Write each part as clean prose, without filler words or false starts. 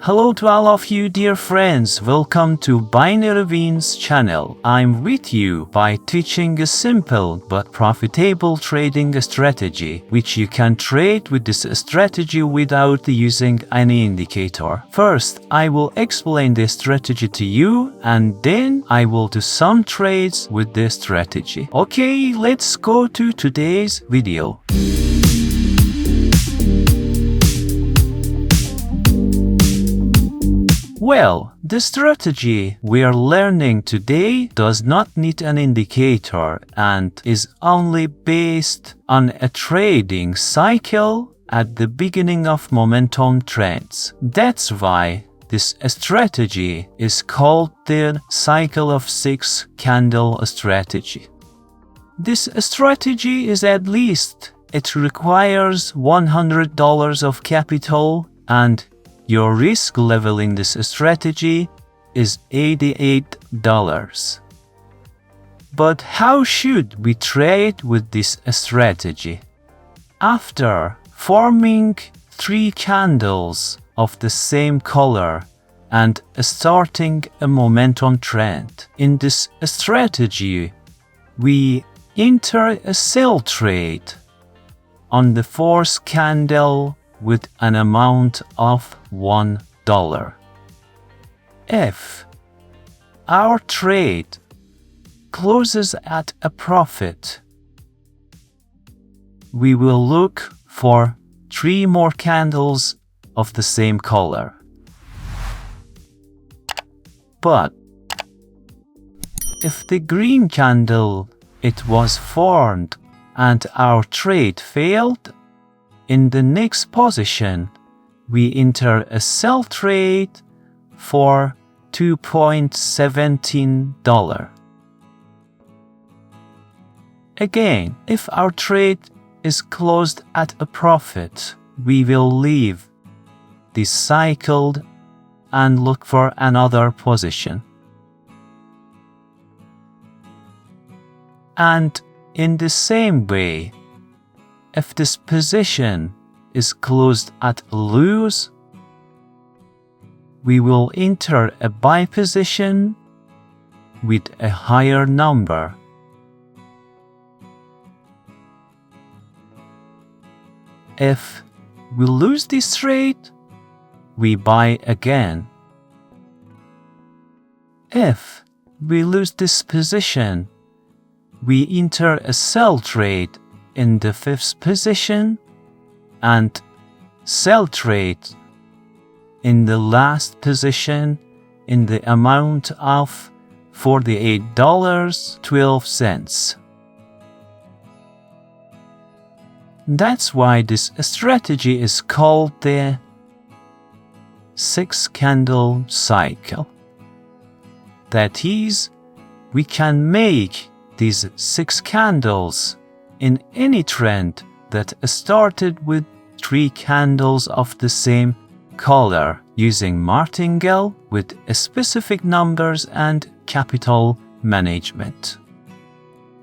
Hello to all of you dear friends, welcome to Binary Wins channel. I'm with you by teaching a simple but profitable trading strategy, which you can trade with this strategy without using any indicator. First, I will explain the strategy to you and then I will do some trades with this strategy. Okay, let's go to today's video. Well, the strategy we are learning today does not need an indicator and is only based on a trading cycle at the beginning of momentum trends. That's why this strategy is called the cycle of 6 candle strategy. This strategy is it requires $100 of capital and your risk level in this strategy is $88. But how should we trade with this strategy? After forming 3 candles of the same color and starting a momentum trend, in this strategy, we enter a sell trade on the 4th candle with an amount of $1. If our trade closes at a profit, we will look for 3 more candles of the same color. But if the green candle it was formed and our trade failed, in the next position, we enter a sell trade for $2.17. Again, if our trade is closed at a profit, we will leave this cycle and look for another position. And in the same way, if this position is closed at loose, we will enter a buy position with a higher number. If we lose this trade, we buy again. If we lose this position, we enter a sell trade in the 5th position and sell trade in the last position in the amount of $48.12. That's why this strategy is called the 6 candle cycle. That is, we can make these 6 candles in any trend that started with 3 candles of the same color using martingale with specific numbers and capital management.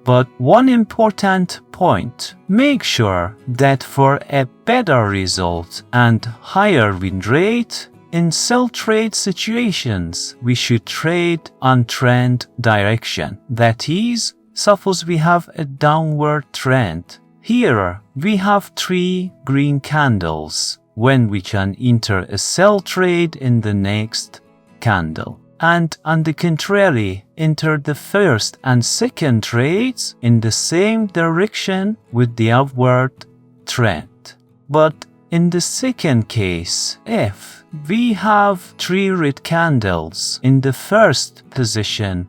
But one important point, make sure that for a better result and higher win rate in sell trade situations, we should trade on trend direction. That is, suppose we have a downward trend. Here we have 3 green candles when we can enter a sell trade in the next candle. And on the contrary, enter the 1st and 2nd trades in the same direction with the upward trend. But in the second case, if we have 3 red candles in the 1st position,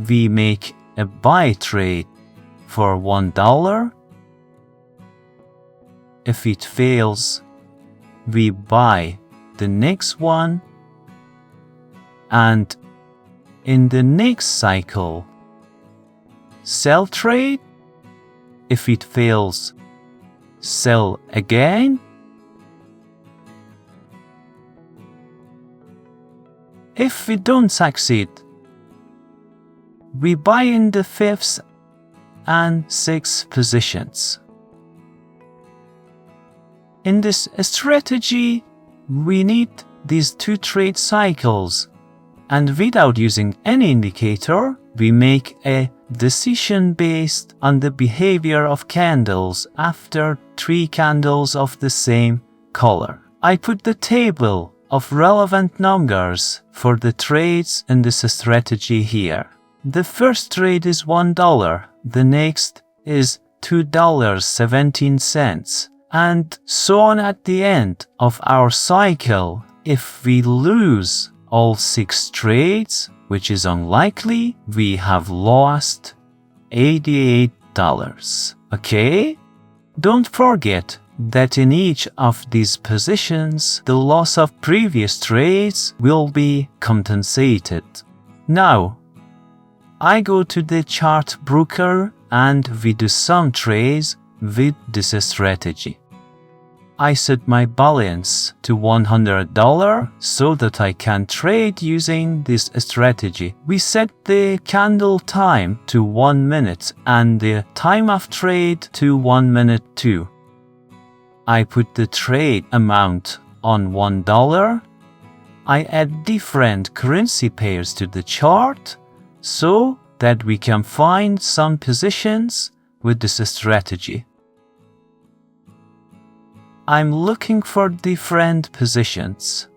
we make a buy trade for $1. If it fails, we buy the next one, and in the next cycle, sell trade. If it fails, sell again. If we don't succeed, we buy in the 5th and 6th positions. In this strategy, we need these two trade cycles, and without using any indicator, we make a decision based on the behavior of candles after 3 candles of the same color. I put the table of relevant numbers for the trades in this strategy here. The first trade is $1, the next is $2.17, and so on at the end of our cycle. If we lose all 6 trades, which is unlikely, we have lost $88. Okay? Don't forget that in each of these positions, the loss of previous trades will be compensated. Now, I go to the chart broker and we do some trades with this strategy. I set my balance to $100 so that I can trade using this strategy. We set the candle time to 1 minute and the time of trade to 1 minute too. I put the trade amount on $1. I add different currency pairs to the chart so that we can find some positions with this strategy. I'm looking for different positions.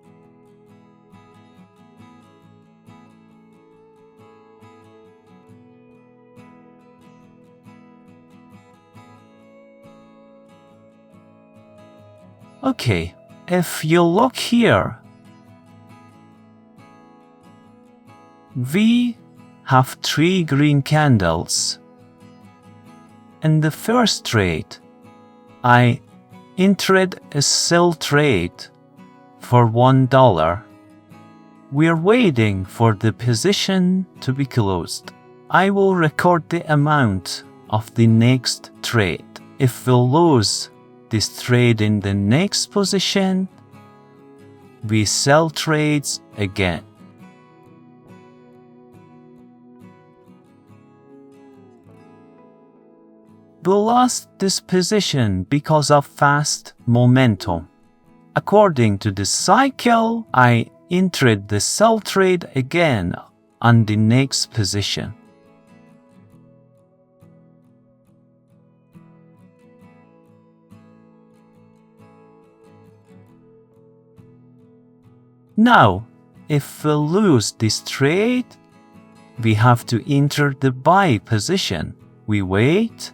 Okay, if you look here, we have 3 green candles. In the first trade, I entered a sell trade for $1. We're waiting for the position to be closed. I will record the amount of the next trade. If we lose this trade in the next position, we sell trades again. We lost this position because of fast momentum. According to the cycle, I entered the sell trade again on the next position. Now, if we lose this trade, we have to enter the buy position. We wait.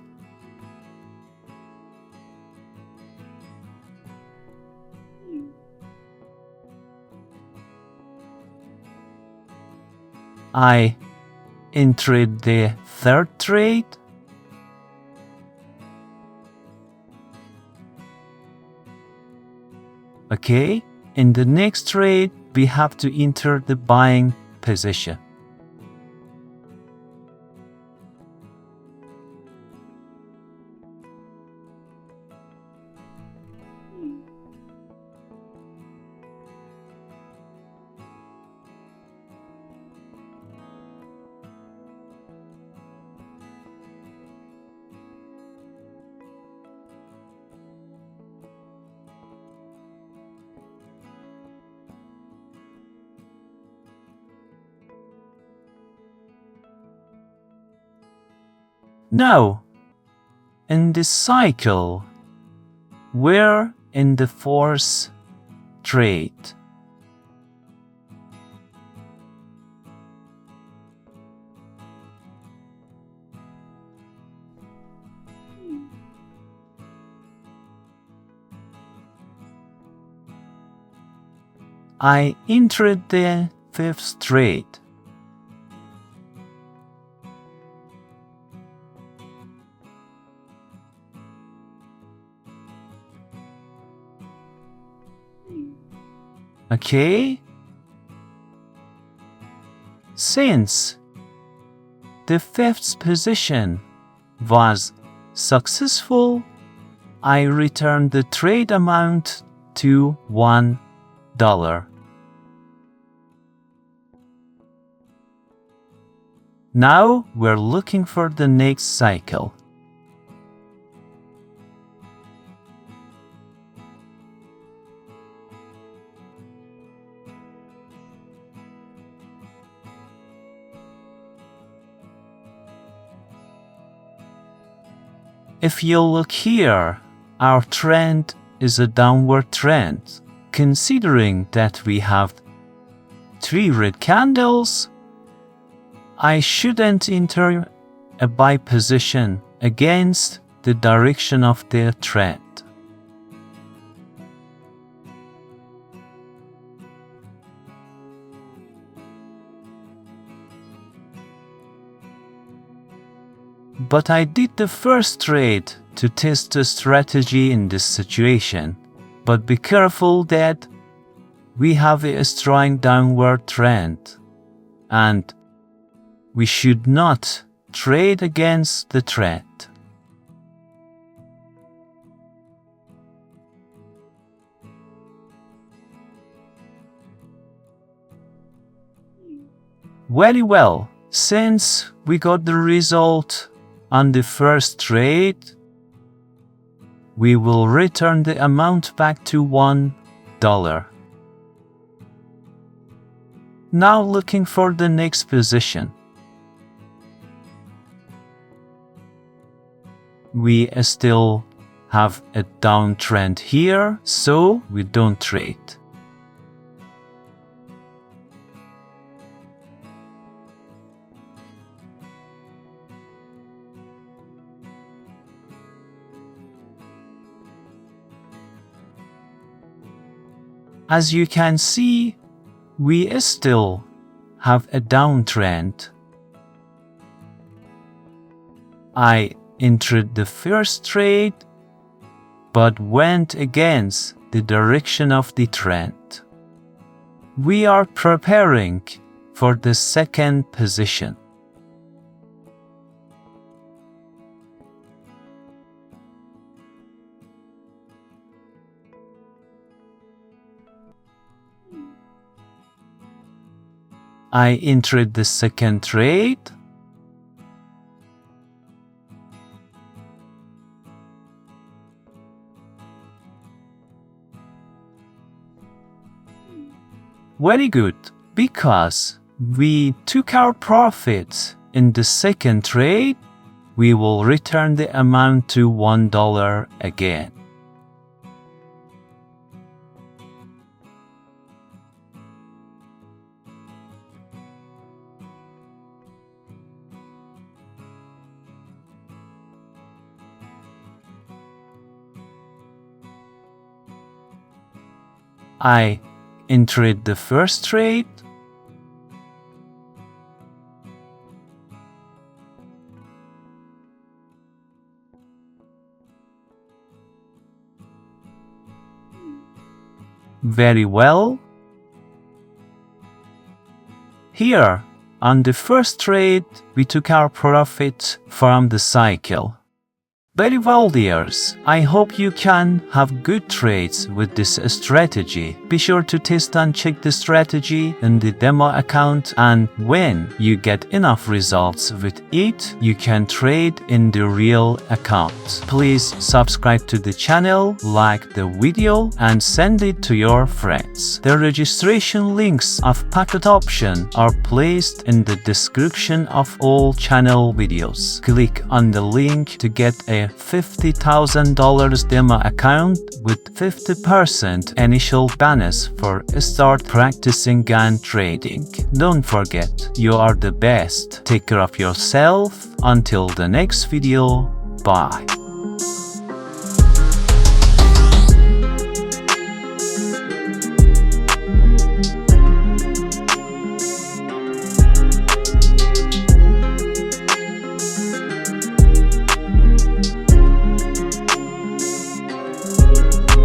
I entered the third trade. Okay, in the next trade, we have to enter the buying position. Now, in this cycle, we're in the fourth trade. I entered the fifth trade. Okay. Since the fifth position was successful, I returned the trade amount to $1. Now we're looking for the next cycle. If you look here, our trend is a downward trend. Considering that we have 3 red candles, I shouldn't enter a buy position against the direction of the trend. But I did the first trade to test the strategy in this situation. But be careful that we have a strong downward trend, and we should not trade against the trend. Very well, since we got the result on the first trade, we will return the amount back to $1. Now looking for the next position. We still have a downtrend here, so we don't trade. As you can see, we still have a downtrend. I entered the first trade, but went against the direction of the trend. We are preparing for the second position. I entered the second trade. Very good, because we took our profits in the second trade, we will return the amount to $1 again. I entered the first trade. Very well. Here, on the first trade, we took our profit from the cycle. Very well, dears. I hope you can have good trades with this strategy. Be sure to test and check the strategy in the demo account, and when you get enough results with it, you can trade in the real account. Please subscribe to the channel, like the video, and send it to your friends. The registration links of PocketOption are placed in the description of all channel videos. Click on the link to get a $50,000 demo account with 50% initial bonus for start practicing and trading. Don't forget, you are the best. Take care of yourself. Until the next video, bye.